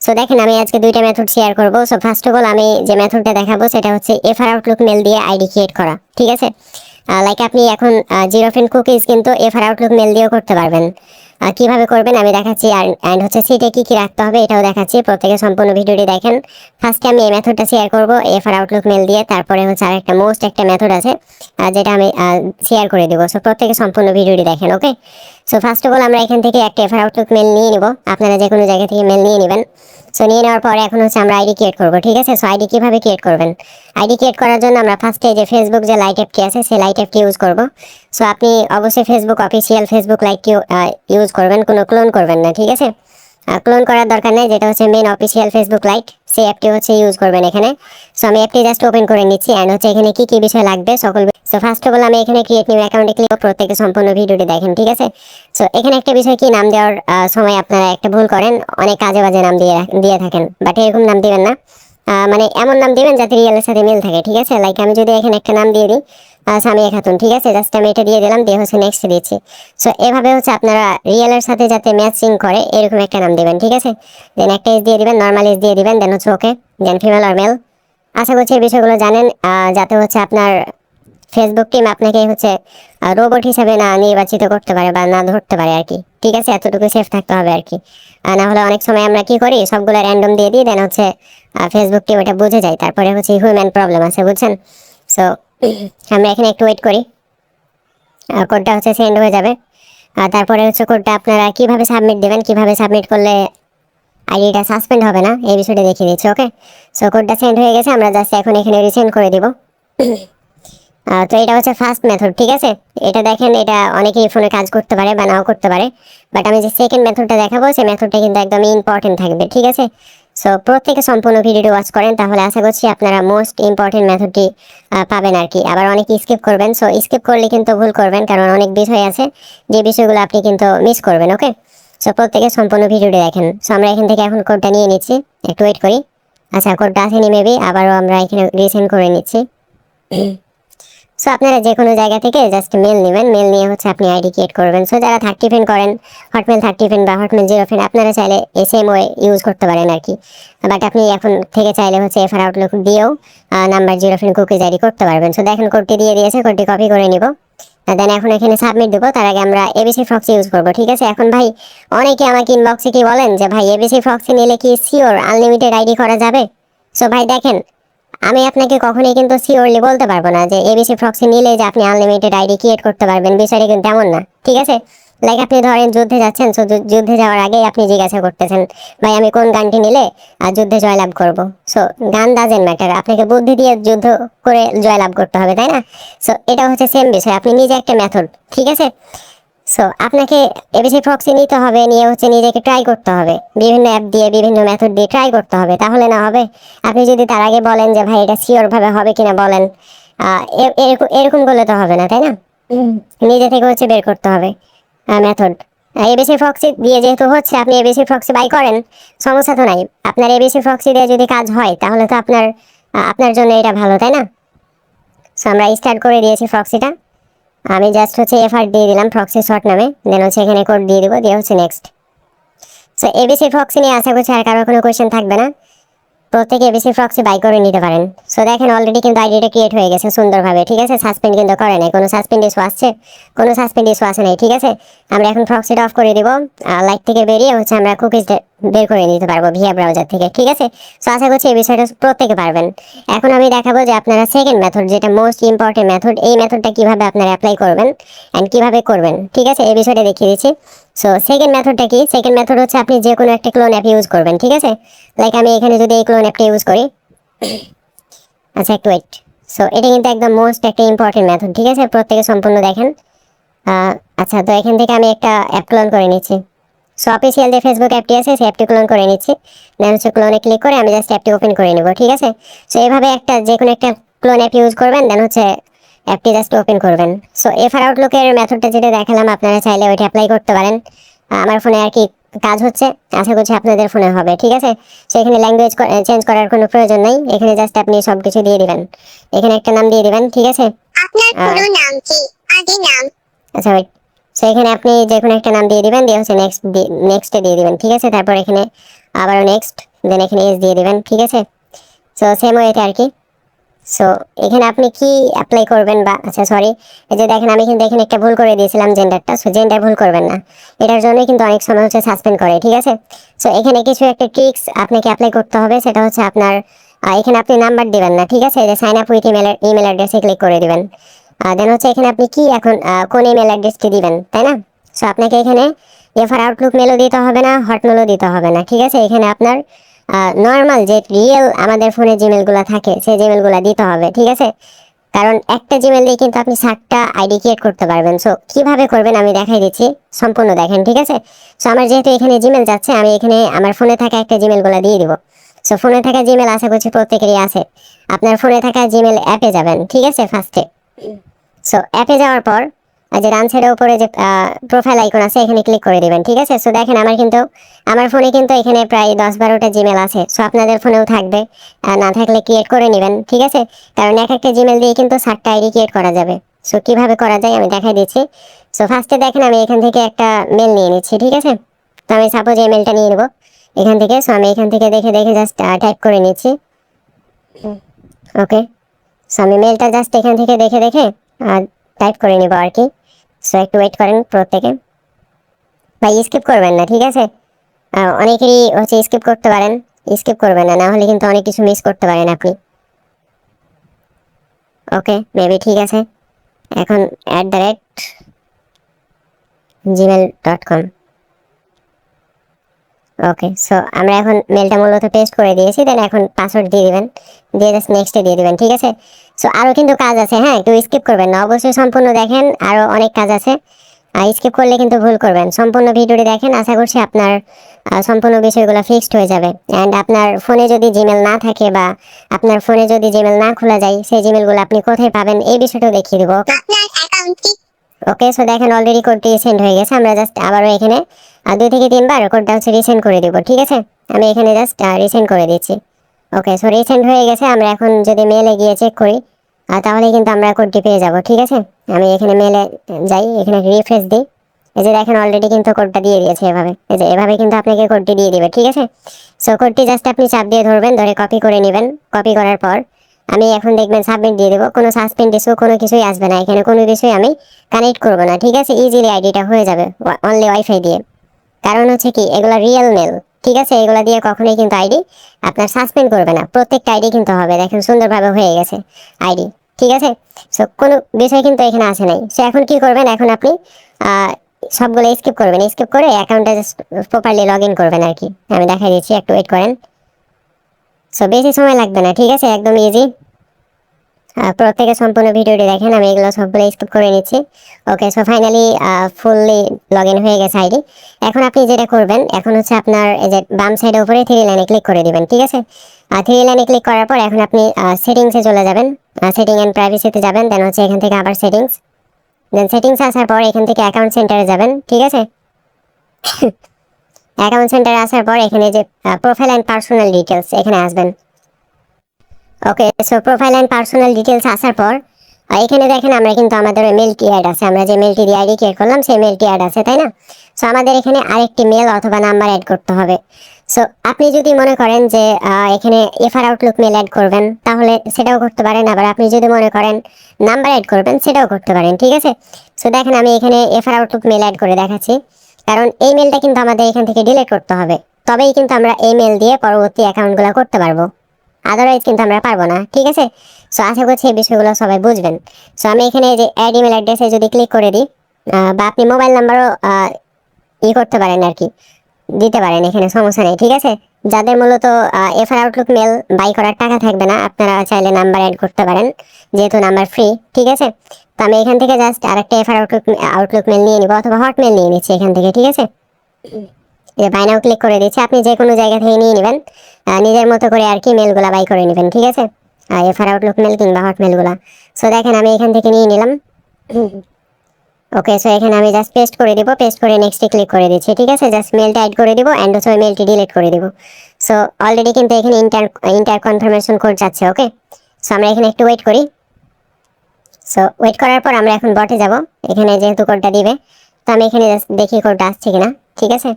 So দেখেন আমি আজকে দুইটা মেথড শেয়ার করব। সো ফার্স্ট অফ অল আমি যে মেথডটা দেখাবো সেটা হচ্ছে এফআর আউটলুক মেল দিয়ে আইডি ক্রিয়েট করা, ঠিক আছে। লাইক আপনি এখন জিরো ফ্রেন্ড কুকিজ কিন্তু এফআর আউটলুক মেল দিয়েও করতে পারবেন। কিভাবে করবেন আমি দেখাচ্ছি, অ্যান্ড হচ্ছে সিটে কি কি রাখতে হবে এটাও দেখাচ্ছি। প্রত্যেকে সম্পূর্ণ ভিডিওটি দেখেন। ফার্স্টে আমি এই মেথডটা শেয়ার করব এফআর আউটলুক মেল দিয়ে, তারপরে হচ্ছে আরেকটা মোস্ট একটা মেথড আছে যেটা আমি শেয়ার করে দেবো। সো প্রত্যেকে সম্পূর্ণ ভিডিওটি দেখেন, ওকে। সো ফার্স্ট অফ অল আমরা এখান থেকে একটা এফআর আউটলুক মেল নিয়ে নিব, আপনারা যে কোনো জায়গা থেকে মেল নিয়ে নেবেন। সো নিয়ে নেওয়ার পরে এখন হচ্ছে আমরা আইডি ক্রিয়েট করবো, ঠিক আছে। সো আইডি কীভাবে ক্রিয়েট করবেন, আইডি ক্রিয়েট করার জন্য আমরা ফার্স্টে যে ফেসবুক যে লাইট অ্যাপটি আছে সেই লাইট অ্যাপটি ইউজ করব। সো আপনি অবশ্যই ফেসবুক অফিসিয়াল ফেসবুক লাইটটি ইউজ করবেন, কোনো ক্লোন করবেন না, ঠিক আছে। ক্লোন করার দরকার নেই, যেটা হচ্ছে মেন অফিসিয়াল ফেসবুক লাইট সেই অ্যাপটি হচ্ছে ইউজ করবেন এখানে। সো আমি অ্যাপটি জাস্ট ওপেন করে নিচ্ছি, অ্যান্ড হচ্ছে এখানে কি কি বিষয় লাগবে সকল। সো ফার্স্ট অফ অল আমি এখানে ক্রিয়েট নিউ অ্যাকাউন্টে ক্লিক করব, প্রত্যেকে সম্পূর্ণ ভিডিওটি দেখেন, ঠিক আছে। সো এখানে একটা বিষয় কি, নাম দেওয়ার সময় আপনারা একটা ভুল করেন, অনেক কাজে বাজে নাম দিয়ে থাকেন, বাট এরকম নাম দিবেন না। মানে এমন নাম দিবেন যাতে রিয়েলের সাথে মিল থাকে, ঠিক আছে। লাইক আমি যদি এখানে একটা নাম দিয়ে দিই সামিয়া খাতুন, ঠিক আছে, জাস্ট আমি এটা দিয়ে দিলাম, দিয়ে হচ্ছে নেক্সট দিয়েছি। সো এভাবে হচ্ছে আপনারা রিয়েলের সাথে যাতে ম্যাচিং করে এরকম একটা নাম দিবেন, ঠিক আছে। দেন একটা এজ দিয়ে দিবেন, নর্মাল এজ দিয়ে দিবেন, দেন হচ্ছে ওকে, দেন ফিমেল আর মেল। আশা করছি এই বিষয়গুলো জানেন, যাতে হচ্ছে আপনার ফেসবুক টিম আপনাকে হচ্ছে রোবট হিসেবে না নির্বাচিত করতে পারে বা না ধরতে পারে আর কি, ঠিক আছে। এতটুকু সেফ থাকতে হবে আর কি। না হলে অনেক সময় আমরা কি করি, সবগুলো র্যান্ডম দিয়ে দিই, দেন হচ্ছে ফেসবুক টিম এটা বুঝে যায়, তারপরে হচ্ছে হিউম্যান প্রবলেম আছে, বুঝছেন। সো আমরা এখানে একটু ওয়েট করি, কোডটা হচ্ছে সেন্ড হয়ে যাবে। তারপরে হচ্ছে কোডটা আপনারা কিভাবে সাবমিট দেবেন, কিভাবে সাবমিট করলে আইডিটা সাসপেন্ড হবে না এই বিষয়টা দেখিয়ে দিচ্ছি, ওকে। সো কোডটা সেন্ড হয়ে গেছে, আমরা জাস্ট এখন এখানে রিসেন্ড করে দিব। তো এটা হচ্ছে ফার্স্ট মেথড, ঠিক আছে। এটা দেখেন, এটা অনেকেই ফোনে কাজ করতে পারে বা নাও করতে পারে, বাট আমি যে সেকেন্ড মেথডটা দেখাবো সেই মেথডটা কিন্তু একদম ইম্পর্টেন্ট থাকবে, ঠিক আছে। সো প্রত্যেকে সম্পূর্ণ ভিডিওটি ওয়াচ করেন, তাহলে আশা করছি আপনারা মোস্ট ইম্পর্টেন্ট মেথডটি পাবেন আর কি। আবার অনেকে স্কিপ করবেন, সো স্কিপ করলে কিন্তু ভুল করবেন, কারণ অনেক বিষয় আছে যে বিষয়গুলো আপনি কিন্তু মিস করবেন, ওকে। সো প্রত্যেকে সম্পূর্ণ ভিডিওটি দেখেন। সো আমরা এখান থেকে এখন কোডটা নিয়ে নিচ্ছি, একটু ওয়েট করি। আচ্ছা, কোডটা আসেনি মেবি, আবারও আমরা এখানে রিসেন্ড করে নিচ্ছি। সো আপনারা যে কোনো জায়গা থেকে জাস্ট মেল নেবেন, মেল নিয়ে হচ্ছে আপনি আইডি ক্রিয়েট করবেন। সো যারা 30 ফেন করেন, হটমেল 30 ফেন বা হটমেল 0 ফেন, আপনারা চাইলে এই সেম ওয়ে ইউজ করতে পারেন আর কি। বাট আপনি এখন থেকে চাইলে হচ্ছে এফআর আউটলুক দিয়েও নাম্বার 0 ফেন কুকিজ আইডি করতে পারবেন। সো দেখেন কোডটি দিয়ে দিয়েছে, কোডটি কপি করে নিব, দেন এখন এখানে সাবমিট দেবো। তার আগে আমরা এবিসি ফ্রক্সি ইউজ করবো, ঠিক আছে। এখন ভাই অনেকে আমাকে ইনবক্সে কি বলেন যে ভাই এবিসি ফ্রক্সি নিলে কি শিওর আনলিমিটেড আইডি করা যাবে? সো ভাই দেখেন, আমি আপনাকে কখনোই কিন্তু সিওরলি বলতে পারবো না যে এবিসি প্রক্সি নিলে যে আপনি আনলিমিটেড আইডি ক্রিয়েট করতে পারবেন, বিষয়টা কিন্তু তেমন না, ঠিক আছে। লাইক আপনি ধরেন যুদ্ধে যাচ্ছেন, সো যুদ্ধে যাওয়ার আগেই আপনি জিজ্ঞাসা করতেছেন ভাই আমি কোন গানটি নিলে যুদ্ধে জয়লাভ করব। সো গান ডাজেন্ট ম্যাটার, আপনাকে বুদ্ধি দিয়ে যুদ্ধ করে জয়লাভ করতে হবে, তাই না? সো এটা হচ্ছে সেম বিষয়, আপনি নিজে একটা মেথড, ঠিক আছে। সো আপনাকে এবিসি প্রক্সি নিতে হবে, নিয়ে হচ্ছে নিজেকে ট্রাই করতে হবে, বিভিন্ন অ্যাপ দিয়ে বিভিন্ন মেথড দিয়ে ট্রাই করতে হবে, তাহলে না হবে। আপনি যদি তার আগে বলেন যে ভাই এটা শিওর ভাবে হবে কিনা বলেন, এরকম করলে তো হবে না, তাই না? নিজে থেকে হচ্ছে বের করতে হবে মেথড। এবিসি প্রক্সি দিয়ে যেহেতু হচ্ছে, আপনি এবিসি প্রক্সি বাই করেন, সমস্যা তো নাই। আপনার এবিসি প্রক্সি দিয়ে যদি কাজ হয় তাহলে তো আপনার জন্য এটা ভালো, তাই না? সো আমরা স্টার্ট করে দিয়েছি প্রক্সিটা, আমি জাস্ট হচ্ছে এফআর দিয়ে দিলাম প্রক্সি শর্ট নামে, দেন হচ্ছে এখানে কোড দিয়ে দিব, দিয়ে হচ্ছে নেক্সট। সো এবিসি প্রক্সি নিয়ে আশা করছি আর কারোর কোনো কোয়েশ্চেন থাকবে না, প্রত্যেকে এবিসি প্রক্সি বাই করে নিতে পারেন। সো দেখেন অলরেডি কিন্তু আইডিটা ক্রিয়েট হয়ে গেছে সুন্দরভাবে, ঠিক আছে। সাসপেন্ড কিন্তু করে নাই, কোনো সাসপেন্ড ইস্যু আসছে, কোনো সাসপেন্ড ইস্যু আসে নাই, ঠিক আছে। আমরা এখন প্রক্সিটা অফ করে দিব, লাইট থেকে বেরিয়ে হচ্ছে আমরা কুকিজ বের করে নিতে পারবো ভিয়া ব্রাউজার থেকে, ঠিক আছে। সো আশা করছি এই বিষয়টা প্রত্যেকে পারবেন। এখন আমি দেখাবো যে আপনারা সেকেন্ড মেথড, যেটা মোস্ট ইম্পর্টেন্ট মেথড, এই মেথডটা কিভাবে আপনারা অ্যাপ্লাই করবেন অ্যান্ড কিভাবে করবেন, ঠিক আছে, এই বিষয়টা দেখিয়ে দিচ্ছি। সো সেকেন্ড মেথডটা কি, সেকেন্ড মেথড হচ্ছে আপনি যে কোনো একটা ক্লোন অ্যাপ ইউজ করবেন, ঠিক আছে। লাইক আমি এখানে যদি এই ক্লোন অ্যাপটা ইউজ করি, আচ্ছা একটু ওয়েট। সো এটা কিন্তু একদম মোস্ট একটা ইম্পর্টেন্ট মেথড, ঠিক আছে, প্রত্যেকে সম্পূর্ণ দেখেন। আচ্ছা, তো এখান থেকে আমি একটা অ্যাপ ক্লোন করে নিচ্ছি। সো অফিসিয়াল যে ফেসবুক অ্যাপটি আছে সেই অ্যাপটি ক্লোন করে নিচ্ছি, দেন হচ্ছে ক্লোনে ক্লিক করে আমি জাস্ট অ্যাপটি ওপেন করে নেব, ঠিক আছে। সো এইভাবে একটা যে কোনো একটা ক্লোন অ্যাপ ইউজ করবেন, দেন হচ্ছে অ্যাপটি জাস্ট ওপেন করবেন। সো এফআর আউটলুকের মেথডটা যেটা দেখালাম আপনারা চাইলে ওইটা অ্যাপ্লাই করতে পারেন। আমার ফোনে আর কি কাজ হচ্ছে, আশা করছি আপনাদের ফোনে হবে, ঠিক আছে। সো এখানে ল্যাঙ্গুয়েজ চেঞ্জ করার কোনো প্রয়োজন নেই, এখানে জাস্ট আপনি সব কিছু দিয়ে দিবেন, এখানে একটা নাম দিয়ে দিবেন, ঠিক আছে। আপনার পুরো নাম কি? আগে নাম। আচ্ছা ওয়েট। সো এখানে আপনি যে কোনো একটা নাম দিয়ে দিবেন, দিয়ে হচ্ছে নেক্সটে দিয়ে দিবেন, ঠিক আছে। তারপর এখানে আবারও নেক্সট, দেন এখানে এস দিয়ে দিবেন, ঠিক আছে। সো সেম ওয়েতে আর কি। সো এখানে আপনি কি অ্যাপ্লাই করবেন বা আচ্ছা সরি, এই যে দেখেন আমি কিন্তু এখানে একটা ভুল করে দিয়েছিলাম জেন্ডারটা। সো জেন্ডার ভুল করবেন না, এটার জন্যই কিন্তু অনেক সময় হচ্ছে সাসপেন্ড করে, ঠিক আছে। সো এখানে কিছু একটা ট্রিক্স আপনাকে অ্যাপ্লাই করতে হবে, সেটা হচ্ছে আপনার এখানে আপনি নাম্বার দিবেন না, ঠিক আছে। এই যে সাইন আপ উইথ ইমেল অ্যাড্রেসে ক্লিক করে দিবেন। দেন হচ্ছে এখানে আপনি কি এখন কোন ইমেল অ্যাড্রেসটি দিবেন, তাই না। সো আপনাকে এখানে এফআর আউটলুক মেলও দিতে হবে না, হটমেলও দিতে হবে না, ঠিক আছে। এখানে আপনার নর্মাল যে রিয়েল আমাদের ফোনে জিমেলগুলো থাকে সেই জিমেলগুলো দিতে হবে, ঠিক আছে। কারণ একটা জিমেল দিয়ে কিন্তু আপনি 7টা আইডি ক্রিয়েট করতে পারবেন। সো কিভাবে করবেন আমি দেখাই দিচ্ছি, সম্পূর্ণ দেখেন, ঠিক আছে। সো আমার যেহেতু এখানে জিমেল যাচ্ছে, আমি এখানে আমার ফোনে থাকা একটা জিমেলগুলো দিয়ে দিব। সো ফোনে থাকা জিমেল আশা করছি প্রত্যেকেরই আছে। আপনার ফোনে থাকা জিমেল অ্যাপে যাবেন, ঠিক আছে, ফার্স্টে। সো অ্যাপে যাওয়ার পর যে ডান সাইডের উপরে যে প্রোফাইল আইকন আছে এখানে ক্লিক করে দিবেন, ঠিক আছে। সো দেখেন আমার ফোনে কিন্তু এখানে প্রায় 10-12টা জিমেল আছে। সো আপনাদের ফোনেও থাকবে, না থাকলে ক্রিয়েট করে নেবেন, ঠিক আছে। কারণ এক একটা জিমেল দিয়ে কিন্তু 7টা আইডি ক্রিয়েট করা যাবে। সো কিভাবে করা যায় আমি দেখাই দিচ্ছি। সো ফার্স্টে দেখেন আমি এখান থেকে একটা মেল নিয়ে নিচ্ছি, ঠিক আছে। তো আমি সাপোজ এই মেলটা নিয়ে নেবো এখান থেকে। সো আমি এখান থেকে দেখে দেখে জাস্ট টাইপ করে নিচ্ছি, ওকে। সো আমি মেলটা জাস্ট এখান থেকে দেখে দেখে টাইপ করে নিব আর কি। সো একটু ওয়েট করেন প্রত্যেকে, ভাই স্কিপ করবেন না, ঠিক আছে। অনেকেরই হচ্ছে স্কিপ করতে পারেন, স্কিপ করবেন না, না হলে কিন্তু অনেক কিছু মিস করতে পারেন আপনি। ওকে, মেবি ঠিক আছে। এখন @gmail.com। ওকে, সো আমরা এখন মেলটা মূলত পেস্ট করে দিয়েছি। দেন এখন পাসওয়ার্ড দিয়ে দিবেন, দিয়ে জাস্ট নেক্সটে দিয়ে দিবেন, ঠিক আছে। সো আরও কিন্তু কাজ আছে, হ্যাঁ, একটু স্কিপ করবেন না, অবশ্যই সম্পূর্ণ দেখেন, আরও অনেক কাজ আছে। স্কিপ করলে কিন্তু ভুল করবেন। সম্পূর্ণ ভিডিওটি দেখেন, আশা করছি আপনার সম্পূর্ণ বিষয়গুলো ফিক্সড হয়ে যাবে। অ্যান্ড আপনার ফোনে যদি জিমেল না থাকে বা আপনার ফোনে যদি জিমেল না খোলা যায়, সেই জিমেলগুলো আপনি কোথায় পাবেন এই বিষয়টাও দেখিয়ে দেবো, ওকে। আপনার অ্যাকাউন্টটি ওকে, সো দেখেন অলরেডি কোডটি সেন্ড হয়ে গেছে। আমরা জাস্ট আবারও এখানে 2 থেকে 3 বার কোডটা হচ্ছে রিসেন্ড করে দিব, ঠিক আছে। আমি এখানে জাস্ট রিসেন্ড করে দিচ্ছি। ওকে, সো রিসেন্ড হয়ে গেছে। আমরা এখন যদি মেলে গিয়ে চেক করি তাহলে কিন্তু আমরা কোডটি পেয়ে যাব, ঠিক আছে। আমি এখানে মেলে যাই, এখানে রিফ্রেশ দিই। এই যে দেখেন অলরেডি কিন্তু কোডটা দিয়ে দিয়েছে এভাবে, এই যে এভাবে কিন্তু আপনাকে কোডটি দিয়ে দিবে, ঠিক আছে। সো কোডটি জাস্ট আপনি চাপ দিয়ে ধরবেন, ধরে কপি করে নেবেন। কপি করার পর আমি এখন দেখবেন সাবমিট দিয়ে দেবো। কোনো সাসপেন্ড ইস্যু কোনো কিছুই আসবে না, এখানে কোনো কিছুই আমি কানেক্ট করবো না, ঠিক আছে। ইজিলি আইডিটা হয়ে যাবে অনলি ওয়াইফাই দিয়ে। কারণ হচ্ছে কি এগুলো রিয়েল মেল, ঠিক আছে। এগুলো দিয়ে কখনোই কিন্তু আইডি আপনার সাসপেন্ড করবে না, প্রত্যেকটা আইডি কিন্তু হবে। দেখেন সুন্দরভাবে হয়ে গেছে আইডি, ঠিক আছে। সো কোনো বিষয় কিন্তু এখানে আসে নাই। সো এখন কি করবেন, এখন আপনি সবগুলো স্কিপ করবেন, স্কিপ করে অ্যাকাউন্টে জাস্ট প্রপারলি লগ ইন করবেন আর কি। আমি দেখাই দিচ্ছি, একটু ওয়েট করেন। সো বেশি সময় লাগবে না, ঠিক আছে, একদম ইজি। প্রত্যেকে সম্পূর্ণ ভিডিওটি দেখেন, আমি এগুলো সবগুলো স্কিপ করে নিচ্ছি। Okay, so finally fully log in হয়ে গেছে আইডি। এখন আপনি যেটা করবেন, এখন হচ্ছে আপনার এই যে বাম সাইডের উপরে 3 লাইনে ক্লিক করে দিবেন, ঠিক আছে। 3 লাইনে ক্লিক করার পর এখন আপনি সেটিংসে চলে যাবেন, সেটিং অ্যান্ড প্রাইভেসিতে যাবেন। দেন হচ্ছে এখান থেকে আবার সেটিংস, দেন সেটিংস আসার পর এখান থেকে অ্যাকাউন্ট সেন্টারে যাবেন, ঠিক আছে। অ্যাকাউন্ট সেন্টারে আসার পর এখানে যে প্রোফাইল অ্যান্ড পার্সোনাল ডিটেলস এখানে আসবেন। Okay, so profile and personal details আসার পর এখানে দেখেন আমরা কিন্তু আমাদের মেলটি অ্যাড আছে, আমরা যে মেলটি দিয়ে আইডি ক্রিয়েট করলাম সেই মেলটি অ্যাড আছে, তাই না। সো আমাদের এখানে আরেকটি মেল অথবা নাম্বার অ্যাড করতে হবে। সো আপনি যদি মনে করেন যে এখানে এফআর আউটলুক মেল অ্যাড করবেন তাহলে সেটাও করতে পারেন, আবার আপনি যদি মনে করেন নাম্বার অ্যাড করবেন সেটাও করতে পারেন, ঠিক আছে। সো দেখেন আমি এখানে এফআর আউটলুক মেল অ্যাড করে দেখাচ্ছি, কারণ এই মেলটা কিন্তু আমাদের এখান থেকে ডিলিট করতে হবে, তবেই কিন্তু আমরা এই মেল দিয়ে পরবর্তী অ্যাকাউন্টগুলো করতে পারবো, আদারওয়াইজ কিন্তু আমরা পারবো না, ঠিক আছে। সো আশা করছি এই বিষয়গুলো সবাই বুঝবেন। সো আমি এখানে যে অ্যাড ইমেল অ্যাড্রেসে যদি ক্লিক করে দিই বা আপনি মোবাইল নাম্বারও করতে পারেন আর কি, দিতে পারেন, এখানে সমস্যা নেই, ঠিক আছে। যাদের মূলত এফআর আউটলুক মেল বাই করার টাকা থাকবে না, আপনারা চাইলে নাম্বার অ্যাড করতে পারেন, যেহেতু নাম্বার ফ্রি, ঠিক আছে। তো আমি এখান থেকে জাস্ট আরেকটা এফআর আউটলুক মেল নিয়ে নিব অথবা হটমেল নিয়ে নিচ্ছি এখান থেকে, ঠিক আছে। বাই নাও ক্লিক করে দিচ্ছি, আপনি যে কোনো জায়গা থেকে নিয়ে নেবেন, নিজের মতো করে আর কি মেলগুলা বাই করে নেবেন, ঠিক আছে। এফআর আউটলুক মেল কিংবা হটমেলগুলা। সো দেখেন আমি এখান থেকে নিয়ে নিলাম। ওকে, সো এখানে আমি জাস্ট পেস্ট করে দিব, পেস্ট করে নেক্সটে ক্লিক করে দিচ্ছি, ঠিক আছে। জাস্ট মেলটা অ্যাড করে দিব অ্যান্ড হচ্ছে ওই মেলটি ডিলিট করে দিব। সো অলরেডি কিন্তু এখানে ইন্টার কনফার্মেশন কোড যাচ্ছে, ওকে। সো আমরা এখানে একটু ওয়েট করি। সো ওয়েট করার পর আমরা এখন বটে যাব, এখানে যেহেতু কোডটা দিবে, তো আমি এখানে জাস্ট দেখি কোডটা আসছে কিনা, ঠিক আছে।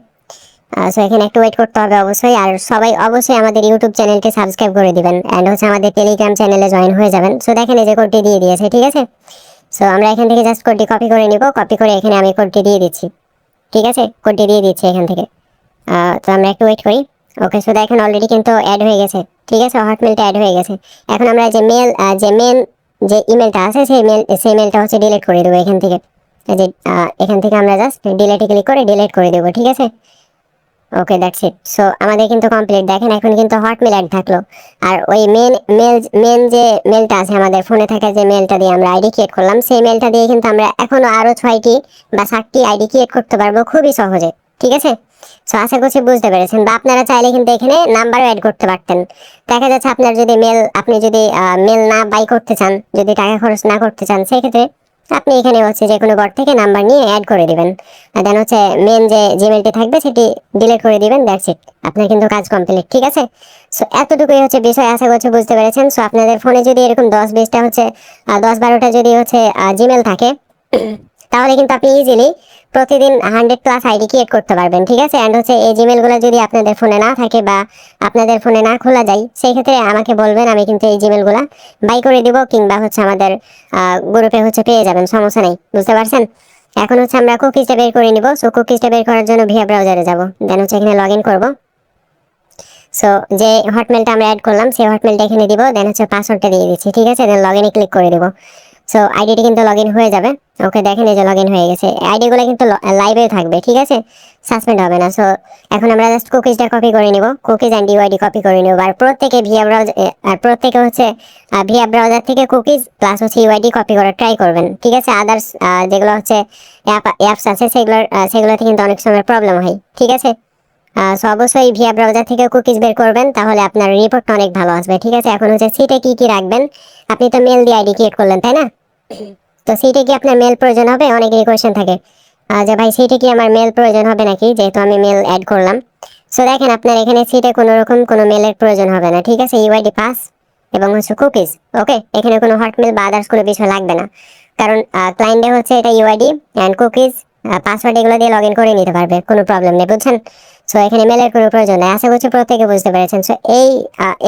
সো এখানে একটু ওয়েট করতে হবে অবশ্যই। আর সবাই অবশ্যই আমাদের ইউটিউব চ্যানেলকে সাবস্ক্রাইব করে দিবেন অ্যান্ড হচ্ছে আমাদের টেলিগ্রাম চ্যানেলে জয়েন হয়ে যাবেন। সো দেখেন এই যে কোডটি দিয়ে দিয়েছে, ঠিক আছে। সো আমরা এখান থেকে জাস্ট কোডটি কপি করে নিব, কপি করে এখানে আমি কোডটি দিয়ে দিচ্ছি, ঠিক আছে। কোডটি দিয়ে দিচ্ছি এখান থেকে। তো আমরা একটু ওয়েট করি। ওকে, সো দেখেন অলরেডি কিন্তু অ্যাড হয়ে গেছে, ঠিক আছে। হটমেলটা অ্যাড হয়ে গেছে। এখন আমরা যে মেন যে ইমেলটা আছে সেই মেলটা হচ্ছে ডিলিট করে দেবো এখান থেকে। এই যে এখান থেকে আমরা জাস্ট ডিলিটে ক্লিক করে ডিলিট করে দেবো, ঠিক আছে। ওকে, দ্যাটস ইট। সো আমাদের কিন্তু কমপ্লিট। দেখেন এখন কিন্তু হটমেল অ্যাড থাকলো। আর ওই মেন যে মেলটা আছে আমাদের ফোনে থাকা, যে মেলটা দিয়ে আমরা আইডি ক্রিয়েট করলাম, সেই মেলটা দিয়ে কিন্তু আমরা এখনো আরো 6টি বা 7টি আইডি ক্রিয়েট করতে পারবো খুবই সহজে, ঠিক আছে। সো আশা করছি বুঝতে পেরেছেন। বা আপনারা চাইলে কিন্তু এখানে নাম্বারও অ্যাড করতে পারতেন। দেখা যাচ্ছে আপনার যদি আপনি যদি মেল না বাই করতে চান, যদি টাকা খরচ না করতে চান, সেক্ষেত্রে আপনি এখানে হচ্ছে যে কোনো বট থেকে নাম্বার নিয়ে অ্যাড করে দিবেন। আর দেন হচ্ছে মেন যে জিমেলটি থাকবে সেটি ডিলিট করে দিবেন, দ্যাটস ইট। আপনার কিন্তু কাজ কমপ্লিট, ঠিক আছে। সো এতটুকুই হচ্ছে বিষয়, আশা করছি বুঝতে পেরেছেন। সো আপনাদের ফোনে যদি এরকম 10-20টা হচ্ছে 10-12টা যদি হচ্ছে জিমেল থাকে, তাহলে কিন্তু আপনি ইজিলি প্রতিদিন 100+ আইডি ক্রিয়েট করতে পারবেন, ঠিক আছে। অ্যান্ড হচ্ছে এই জিমেলগুলো যদি আপনাদের ফোনে না থাকে বা আপনাদের ফোনে না খোলা যায়, সেই ক্ষেত্রে আমাকে বলবেন, আমি কিন্তু এই জিমেলগুলো বাই করে দিব, কিংবা হচ্ছে আমাদের গ্রুপে হচ্ছে পেয়ে যাবেন, সমস্যা নেই, বুঝতে পারছেন। এখন হচ্ছে আমরা কুকিজটা বের করে নিব। সো কুকিজটা বের করার জন্য ভিয়া ব্রাউজারে যাব, দেন হচ্ছে এখানে লগ ইন করবো। সো যে হটমেলটা আমরা অ্যাড করলাম সেই হটমেলটা এখানে দিব, দেন হচ্ছে পাসওয়ার্ডটা দিয়ে দিচ্ছি, ঠিক আছে। দেন লগ ইনে ক্লিক করে দিব। সো আইডিটি কিন্তু লগ ইন হয়ে যাবে। ওকে, দেখেন এই যে লগ ইন হয়ে গেছে। আইডিগুলো কিন্তু লাইভে থাকবে, ঠিক আছে, সাসপেন্ড হবে না। সো এখন আমরা জাস্ট কুকিজটা কপি করে নিব, কুকিজ অ্যান্ড ইউআইডি কপি করে নিব। আর প্রত্যেকে প্রত্যেকে হচ্ছে ভিয়া ব্রাউজার থেকে কুকিজ প্লাস হচ্ছে ইউআইডি কপি করার ট্রাই করবেন, ঠিক আছে। আদার্স যেগুলো হচ্ছে অ্যাপস আছে সেগুলোতে কিন্তু অনেক সময় প্রবলেম হয়, ঠিক আছে। সো অবশ্যই ভিয়া ব্রাউজার থেকে কুকিজ বের করবেন, তাহলে আপনার রিপোর্টটা অনেক ভালো আসবে, ঠিক আছে। এখন হচ্ছে সিটে কি কি রাখবেন, আপনি তো মেল দিয়ে আইডি ক্রিয়েট করলেন, তাই না? তো সিটে কি আপনার মেল প্রয়োজন হবে? অনেকেরই কোয়েশ্চেন থাকে যে ভাই সিটে কি আমার মেল প্রয়োজন হবে নাকি, যেহেতু আমি মেল অ্যাড করলাম। সো দেখেন আপনার এখানে সিটে কোনো রকম কোনো মেলের প্রয়োজন হবে না, ঠিক আছে। ইউআইডি পাস এবং হচ্ছে কুকিজ, ওকে। এখানে কোনো হটমেল বা আদার্স কোনো বিষয় লাগবে না, কারণ ক্লায়েন্টে হচ্ছে এটা ইউআইডি অ্যান্ড কুকিজ পাসওয়ার্ড এগুলো দিয়ে লগ ইন করে নিতে পারবে, কোনো প্রবলেম নেই, বুঝছেন। সো এখানে মেলের কোনো প্রয়োজন নেই। আশা করছি প্রত্যেকে বুঝতে পেরেছেন। সো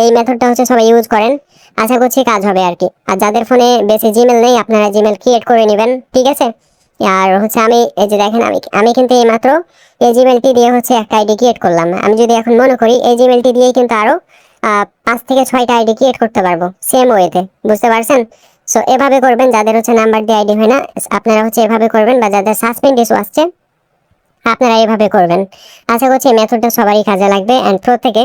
এই মেথডটা হচ্ছে সবাই ইউজ করেন, আশা করছি কাজ হবে আর কি। আর যাদের ফোনে বেশি জিমেল নেই, আপনারা জিমেল ক্রিয়েট করে নেবেন, ঠিক আছে। আর হচ্ছে আমি এই যে দেখেন আমি কিন্তু এই মাত্র এই জিমেলটি দিয়ে হচ্ছে একটা আইডি ক্রিয়েট করলাম। আমি যদি এখন মনে করি এই জিমেলটি দিয়েই কিন্তু আরো 5 থেকে 6টা আইডি ক্রিয়েট করতে পারবো সেম ওয়েতে, বুঝতে পারছেন। সো এভাবে করবেন, যাদের হচ্ছে নাম্বার দিয়ে আইডি হয় না আপনারা হচ্ছে এভাবে করবেন, বা যাদের সাসপেন্ড ইস্যু আসছে আপনারা এভাবে করবেন। আশা করছি এই মেথডটা সবারই কাজে লাগবে। অ্যান্ড প্রত্যেকে